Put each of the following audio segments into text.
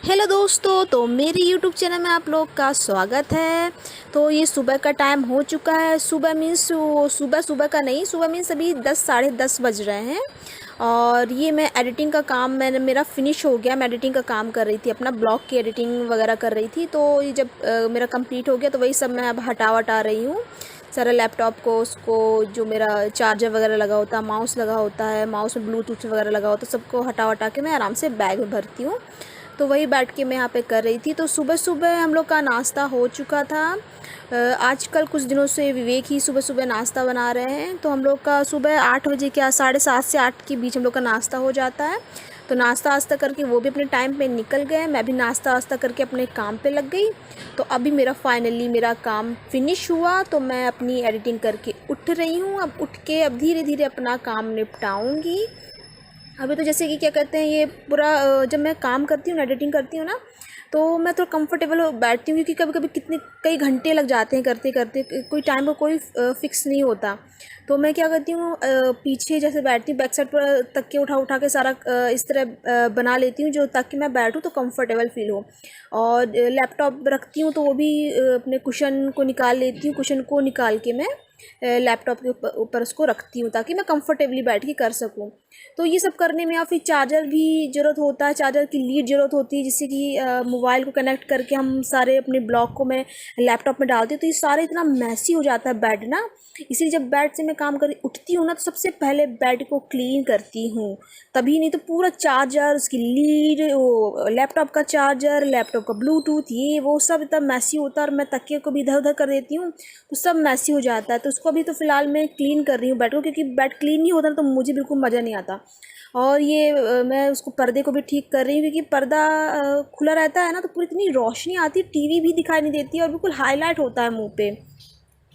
Hello दोस्तों, तो मेरे यूट्यूब चैनल में आप लोग का स्वागत है। तो ये सुबह का टाइम हो चुका है। सुबह मीन्स सुबह सुबह का नहीं, सुबह मीन्स अभी 10 साढ़े 10 बज रहे हैं। और ये मैं एडिटिंग का काम मेरा फिनिश हो गया। मैं एडिटिंग का काम कर रही थी, अपना ब्लॉग की एडिटिंग वगैरह कर रही थी। तो ये जब मेरा कंप्लीट हो गया तो वही सब मैं अब हटा रही हूँ सारा लैपटॉप को, उसको जो मेरा चार्जर वगैरह लगा होता है, माउस लगा होता है, माउस में ब्लूटूथ वगैरह लगा होता है, सबको हटा के मैं आराम से बैग में भरती हूँ। तो वही बैठ के मैं यहाँ पे कर रही थी। तो सुबह सुबह हम लोग का नाश्ता हो चुका था। आजकल कुछ दिनों से विवेक ही सुबह सुबह नाश्ता बना रहे हैं। तो हम लोग का सुबह 8 बजे क्या 7:30 से 8 के बीच हम लोग का नाश्ता हो जाता है। तो नाश्ता वास्ता करके वो भी अपने टाइम पे निकल गए, मैं भी नाश्ता वास्ता करके अपने काम पे लग गई। तो अभी मेरा फाइनली मेरा काम फिनिश हुआ, तो मैं अपनी एडिटिंग करके उठ रही हूँ। अब उठ के अब धीरे धीरे अपना काम निपटाऊँगी। अभी तो जैसे कि क्या कहते हैं, ये पूरा जब मैं काम करती हूँ, एडिटिंग करती हूँ ना, तो मैं थोड़ा कंफर्टेबल बैठती हूँ, क्योंकि कभी कभी कई घंटे लग जाते हैं करते करते, कोई टाइम का कोई फिक्स नहीं होता। तो मैं क्या करती हूँ, पीछे जैसे बैठती हूँ बैक साइड पर तकिए उठा के सारा इस तरह बना लेती हूँ, जो ताकि मैं बैठूँ तो कंफर्टेबल फील हो। और लैपटॉप रखती हूँ तो वो भी अपने कुशन को निकाल लेती हूँ, कुशन को निकाल के मैं लैपटॉप के ऊपर उसको रखती हूँ, ताकि मैं कंफर्टेबली बैठ के कर सकूँ। तो ये सब करने में या फिर चार्जर भी ज़रूरत होता है, चार्जर की लीड ज़रूरत होती है, जिससे कि मोबाइल को कनेक्ट करके हम सारे अपने ब्लॉग को मैं लैपटॉप में डालती हूँ। तो ये सारे इतना मैसी हो जाता है बेड ना, इसीलिए जब बेड से मैं काम कर उठती हूँ ना, तो सबसे पहले बेड को क्लीन करती हूँ, तभी। नहीं तो पूरा चार्जर, उसकी लीड, वो लैपटॉप का चार्जर, लैपटॉप का ब्लूटूथ, ये वो सब इतना मैसी होता है। और मैं तकिए को भी इधर उधर कर देती हूँ तो सब मैसी हो जाता है। तो उसको अभी तो फ़िलहाल मैं क्लीन कर रही हूँ बेड को, क्योंकि बेड क्लीन नहीं होता ना तो मुझे बिल्कुल मज़ा नहीं आता। और ये मैं उसको पर्दे को भी ठीक कर रही हूँ, क्योंकि पर्दा खुला रहता है ना, तो पूरी इतनी रोशनी आती है, टीवी भी दिखाई नहीं देती है, और बिल्कुल हाईलाइट होता है मुंह पे।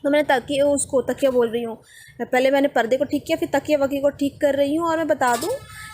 तो मैंने तकिया बोल रही हूँ, पहले मैंने पर्दे को ठीक किया, फिर तकिया वकिया को ठीक कर रही हूँ। और मैं बता दूँ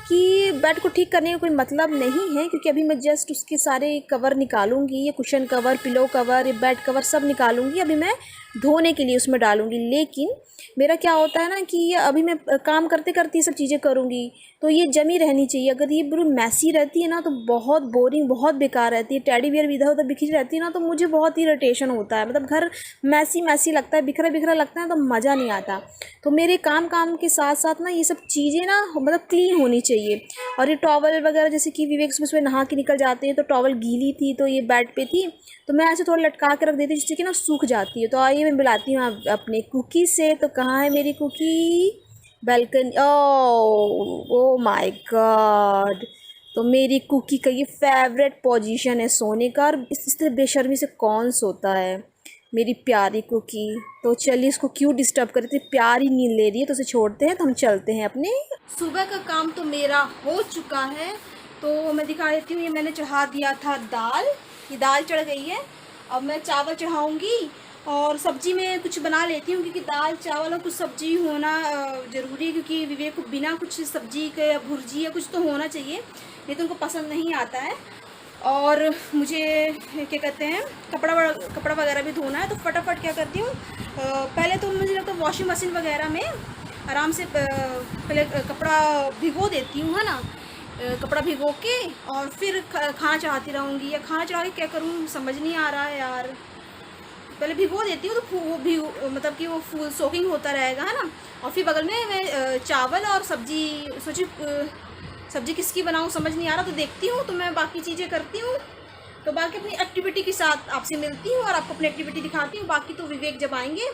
कि बेड को ठीक करने का कोई मतलब नहीं है, क्योंकि अभी मैं जस्ट उसके सारे कवर निकालूंगी, ये कुशन कवर, पिलो कवर, ये बेड कवर सब निकालूंगी। अभी मैं धोने के लिए उसमें डालूंगी। लेकिन मेरा क्या होता है ना कि अभी मैं काम करते करते ये सब चीज़ें करूँगी, तो ये जमी रहनी चाहिए। अगर ये बिल्कुल मैसी रहती है ना तो बहुत बोरिंग, बहुत बेकार रहती है। टेडी बियर भी इधर उधर बिखरी रहती है ना, तो मुझे बहुत इरिटेशन होता है। मतलब घर मैसी मैसी लगता है, बिखरा बिखरा लगता है, तो मज़ा नहीं आता। तो मेरे काम काम के साथ साथ ना ये सब चीज़ें ना मतलब क्लीन होनी चाहिए। और ये टॉवल वगैरह, जैसे कि विवेक सुबह सुबह नहा के निकल जाते हैं, तो टॉवल गीली थी तो ये बेड पे थी, तो मैं ऐसे थोड़ा लटका के रख देती हूँ, जिससे कि ना सूख जाती है। तो आइए मैं मिलाती हूँ अपने कुकी से। तो कहाँ है मेरी cookie? Balcony. Oh my god! तो मेरी कुकी का ये फेवरेट पोजीशन है सोने का, और इस तरह बेशर्मी से कौन सोता है, मेरी प्यारी कुकी। तो चलिए, इसको क्यों डिस्टर्ब करें, इतनी प्यारी नींद ले रही है, तो उसे छोड़ते हैं। तो हम चलते हैं अपने। सुबह का काम तो मेरा हो चुका है। तो मैं दिखा देती हूँ, ये मैंने चढ़ा दिया था दाल, ये दाल चढ़ गई है। अब मैं चावल चढ़ाऊँगी, और सब्जी में कुछ बना लेती हूँ, क्योंकि दाल चावल और कुछ सब्जी होना ज़रूरी है, क्योंकि विवेक को बिना कुछ सब्जी के भुर्जी या कुछ तो होना चाहिए, नहीं तो उनको पसंद नहीं आता है। और मुझे क्या कहते हैं, कपड़ा वगैरह भी धोना है। तो फटाफट क्या करती हूँ, पहले तो मुझे लगता है वॉशिंग मशीन वगैरह में आराम से पहले कपड़ा भिगो देती हूँ, है ना। कपड़ा भिगो के और फिर खाना चढ़ाती रहूँगी, या खाना चढ़ा के क्या करूँ समझ नहीं आ रहा है यार। पहले भिगो देती हूँ तो वो भी मतलब कि वो फुल सोकिंग होता रहेगा, है ना। और फिर बगल में मैं चावल और सब्जी सोची, सब्जी किसकी बनाऊँ समझ नहीं आ रहा, तो देखती हूँ, तो मैं बाकी चीज़ें करती हूँ। तो बाकी अपनी एक्टिविटी के साथ आपसे मिलती हूँ और आपको अपनी एक्टिविटी दिखाती हूँ। बाकी तो विवेक जब आएंगे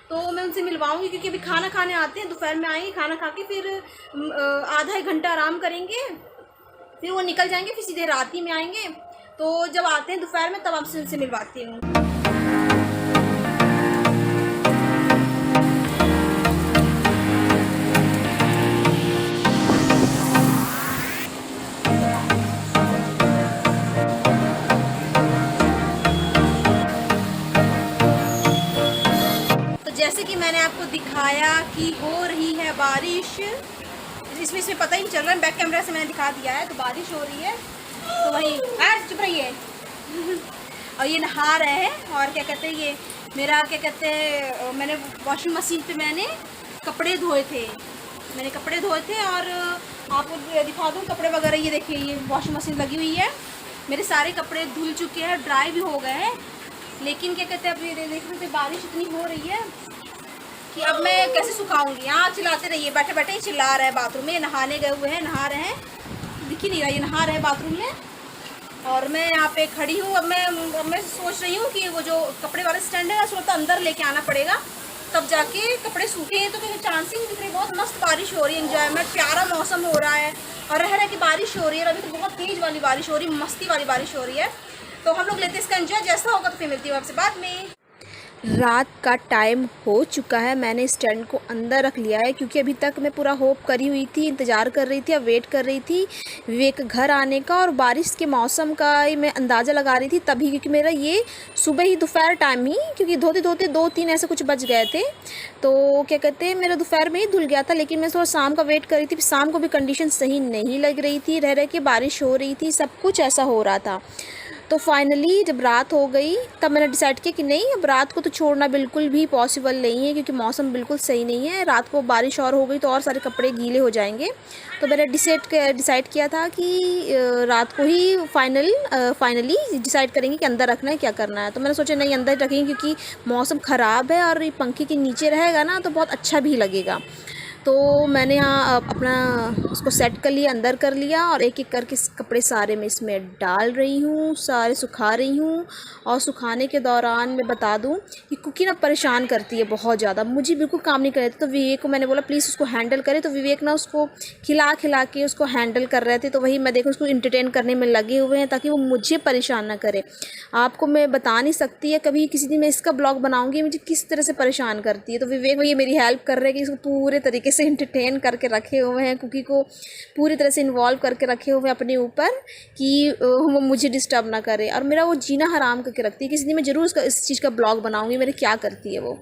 तो मैं उनसे मिलवाऊँगी, क्योंकि अभी खाना खाने आते हैं, दोपहर में आएंगे, खाना खा के फिर आधा एक घंटा आराम करेंगे, फिर वो निकल जाएंगे, फिर सीधे रात ही में आएंगे। तो जब आते हैं दोपहर में, तब आपसे उनसे मिलवाती हूँ। तो जैसे कि मैंने आपको दिखाया कि हो रही है बारिश, इसमें पता ही नहीं चल रहा है, बैक कैमरा से मैंने दिखा दिया है। तो बारिश हो रही है, तो वही चुप रहिए। और ये नहा रहे हैं, और क्या कहते हैं, ये मेरा क्या कहते हैं, मैंने वॉशिंग मशीन पे मैंने कपड़े धोए थे, और आपको दिखा दूँ कपड़े वगैरह। ये देखिए, ये वॉशिंग मशीन लगी हुई है, मेरे सारे कपड़े धुल चुके हैं, ड्राई भी हो गए हैं, लेकिन क्या कहते हैं अभी देख रहे थे बारिश इतनी हो रही है कि अब मैं कैसे सुखाऊंगी। यहाँ चिल्लाते रहिए, बैठे बैठे ही चिल्ला रहे हैं बाथरूम में, नहाने गए हुए हैं, नहा रहे हैं, दिख ही नहीं रहा ये नहा रहे हैं बाथरूम में, और मैं यहाँ पे खड़ी हूँ। अब मैं सोच रही हूँ कि वो जो कपड़े वाला स्टैंड है उसको तो अंदर लेके आना पड़ेगा, तब जाके कपड़े सूखे। तो कोई चांस ही नहीं दिख रही। बहुत मस्त बारिश हो रही है, एंजॉयमेंट, प्यारा मौसम हो रहा है, और रह की बारिश हो रही है। अभी तो बहुत तेज़ वाली बारिश हो रही है, मस्ती वाली बारिश हो रही है। तो हम लोग लेते हैं इसका एंजॉय, जैसा होगा तो फिर मिलती हूँ आपसे बाद में। रात का टाइम हो चुका है, मैंने स्टैंड को अंदर रख लिया है, क्योंकि अभी तक मैं पूरा होप करी हुई थी, इंतज़ार कर रही थी, अब वेट कर रही थी विवेक घर आने का, और बारिश के मौसम का मैं अंदाज़ा लगा रही थी तभी, क्योंकि मेरा ये सुबह ही दोपहर टाइम ही, क्योंकि धोते धोते 2-3 ऐसे कुछ बज गए थे, तो क्या कहते हैं मेरा दोपहर में ही धुल गया था। लेकिन मैं थोड़ा शाम का वेट कर रही थी, शाम को भी कंडीशन सही नहीं लग रही थी, रह के बारिश हो रही थी, सब कुछ ऐसा हो रहा था। तो फाइनली जब रात हो गई तब मैंने डिसाइड किया कि नहीं, अब रात को तो छोड़ना बिल्कुल भी पॉसिबल नहीं है, क्योंकि मौसम बिल्कुल सही नहीं है। रात को बारिश और हो गई तो और सारे कपड़े गीले हो जाएंगे। तो मैंने डिसाइड किया था कि रात को ही फाइनली डिसाइड करेंगे कि अंदर रखना है क्या करना है। तो मैंने सोचा नहीं, अंदर रखेंगे, क्योंकि मौसम ख़राब है और ये पंखे के नीचे रहेगा ना तो बहुत अच्छा भी लगेगा। तो मैंने यहाँ अपना उसको सेट कर लिया, अंदर कर लिया, और एक एक करके कपड़े सारे मैं इसमें डाल रही हूँ, सारे सुखा रही हूँ। और सुखाने के दौरान मैं बता दूँ कि कुकी ना परेशान करती है बहुत ज़्यादा, मुझे बिल्कुल काम नहीं कर रहे थे। तो विवेक को मैंने बोला प्लीज़ उसको हैंडल करे, तो विवेक ना उसको खिला के उसको हैंडल कर रहे थे। तो वही मैं देखो उसको इंटरटेन करने में लगे हुए हैं ताकि वो मुझे परेशान ना करे। आपको मैं बता नहीं सकती है, कभी किसी दिन मैं इसका ब्लॉग बनाऊँगी मुझे किस तरह से परेशान करती है। तो विवेक भैया मेरी हेल्प कर रहे हैं कि इसको पूरे तरीके से इंटरटेन करके रखे हुए हैं, कुकी को पूरी तरह से इन्वॉल्व करके रखे हुए हैं अपने ऊपर कि वो मुझे डिस्टर्ब ना करे, और मेरा वो जीना हराम करके रखती है। किसी दिन मैं ज़रूर इस चीज़ का ब्लॉग बनाऊंगी मेरे क्या करती है वो।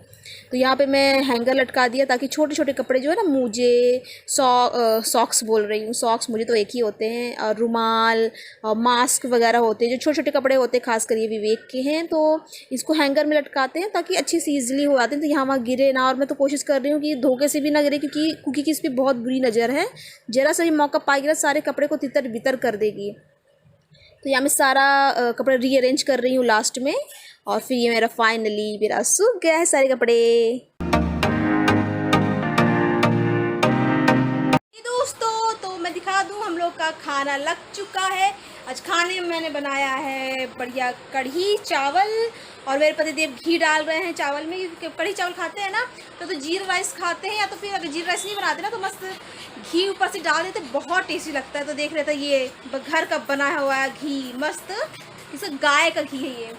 तो यहाँ पे मैं हैंगर लटका दिया ताकि छोटे छोटे कपड़े जो है ना, मुझे सॉक्स बोल रही हूँ, सॉक्स मुझे तो एक ही होते हैं, और रुमाल और मास्क वगैरह होते हैं, जो छोटे छोटे कपड़े होते हैं, खासकर ये विवेक के हैं। तो इसको हैंगर में लटकाते हैं ताकि अच्छे से ईजिली हो जाते हैं, तो यहाँ वहाँ गिरे ना। और मैं तो कोशिश कर रही हूँ कि धोखे से भी ना गिरे, क्योंकि कुकी की इस पर बहुत बुरी नज़र है, ज़रा सा भी मौका पाएगी ना सारे कपड़े को तितर बितर कर देगी। तो यहाँ मैं सारा कपड़े रीअरेंज कर रही हूँ लास्ट में, और फिर ये मेरा सूख गया है सारे कपड़े। दोस्तों तो मैं दिखा दूँ, हम लोग का खाना लग चुका है। आज खाने में मैंने बनाया है बढ़िया कढ़ी चावल, और मेरे पतिदेव घी डाल रहे हैं चावल में, क्योंकि कढ़ी चावल खाते हैं ना तो जीरा राइस खाते हैं, या तो फिर अगर जीरा राइस नहीं बनाते ना तो मस्त घी ऊपर से डाल देते, बहुत टेस्टी लगता है। तो देख रहे थे ये घर का बना हुआ है घी, मस्त, इसका गाय का घी है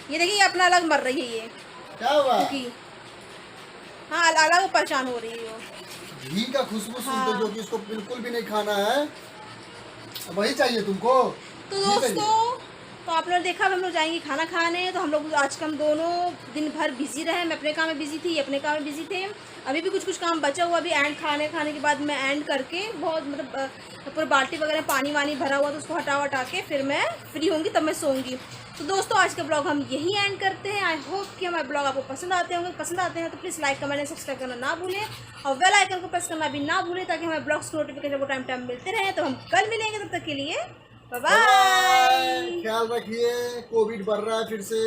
ये देखिए, ये अपना अलग मर रही है ये, क्या हुआ? क्योंकि हाँ अलग परेशान हो रही है वो घी का खुशबू सुनते जो कि इसको बिल्कुल भी नहीं खाना है, वही चाहिए तुमको। तो दोस्तों तो आप लोग देखा हम लोग जाएंगे खाना खाने। तो हम लोग आज हम दोनों दिन भर बिजी रहे, मैं अपने काम में बिजी थी, अपने काम में बिजी थे। अभी भी कुछ काम बचा हुआ, अभी एंड खाने के बाद मैं एंड करके बहुत मतलब पूरा बाल्टी वगैरह पानी वानी भरा हुआ तो उसको हटा के फिर मैं फ्री होंगी, तब मैं सोऊंगी। तो दोस्तों आज का ब्लॉग हम यही एंड करते हैं। आई होप कि हमारे ब्लॉग आपको पसंद आते होंगे। पसंद आते हैं तो please like comment and subscribe करना ना भूलें, और बेल आइकन को प्रेस करना भी ना भूलें, ताकि हमारे ब्लॉग्स को नोटिफिकेशन को टाइम मिलते रहे। तो हम कल मिलेंगे, तब तक के लिए बाय बाय। ख्याल रखिए, कोविड बढ़ रहा है फिर से।